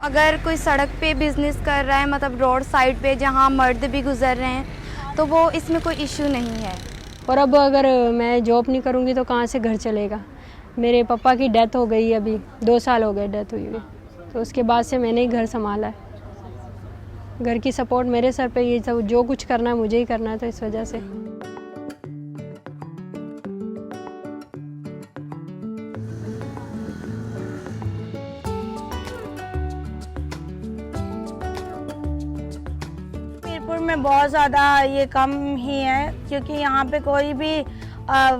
अगर कोई सड़क पे बिज़नेस कर रहा है, मतलब रोड साइड पे जहाँ मर्द भी गुजर रहे हैं, तो वो इसमें कोई इशू नहीं है। और अब अगर मैं जॉब नहीं करूँगी तो कहाँ से घर चलेगा। मेरे पापा की डेथ हो गई, अभी 2 साल हो गए डेथ हुई हुई, तो उसके बाद से मैंने ही घर संभाला है। घर की सपोर्ट मेरे सर पे, ये सब जो कुछ करना है मुझे ही करना है, तो इस वजह से। मीरपुर में बहुत ज़्यादा ये कम ही है, क्योंकि यहाँ पे कोई भी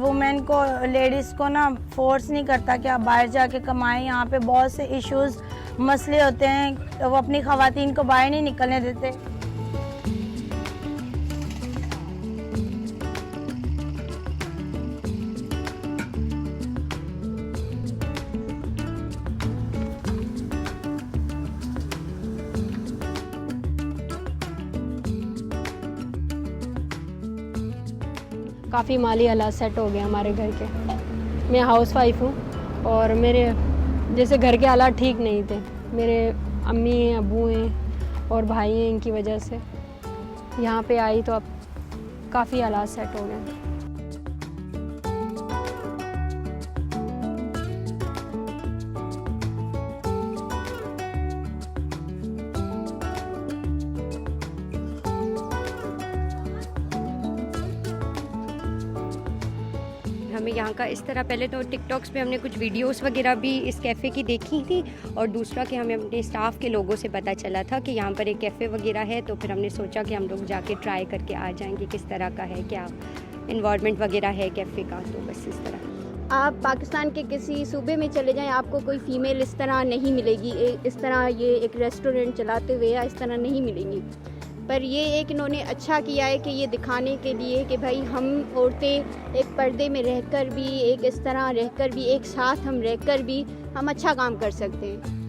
वुमेन को, लेडीज़ को ना फोर्स नहीं करता कि आप बाहर जाके कमाएं। यहाँ पे बहुत से इश्यूज, मसले होते हैं, तो वो अपनी ख़वातीन को बाहर नहीं निकलने देते। काफ़ी माली हालात सेट हो गए हमारे घर के। मैं हाउस वाइफ हूँ और मेरे जैसे घर के हालात ठीक नहीं थे। मेरे अम्मी हैं, अब्बू हैं और भाई हैं, इनकी वजह से यहाँ पे आई तो अब काफ़ी हालात सेट हो गए। हमें यहाँ का इस तरह, पहले तो टिकटॉक्स पे हमने कुछ वीडियोस वगैरह भी इस कैफ़े की देखी थी, और दूसरा कि हमें अपने स्टाफ के लोगों से पता चला था कि यहाँ पर एक कैफ़े वगैरह है, तो फिर हमने सोचा कि हम लोग जाके ट्राई करके आ जाएंगे किस तरह का है, क्या इन्वायरमेंट वगैरह है कैफ़े का। तो बस इस तरह। आप पाकिस्तान के किसी सूबे में चले जाएं, आपको कोई फ़ीमेल इस तरह नहीं मिलेगी, इस तरह ये एक रेस्टोरेंट चलाते हुए या इस तरह नहीं मिलेंगी। पर ये एक इन्होंने अच्छा किया है कि ये दिखाने के लिए कि भाई हम औरतें एक पर्दे में रहकर भी, एक इस तरह रहकर भी, एक साथ हम रहकर भी हम अच्छा काम कर सकते हैं।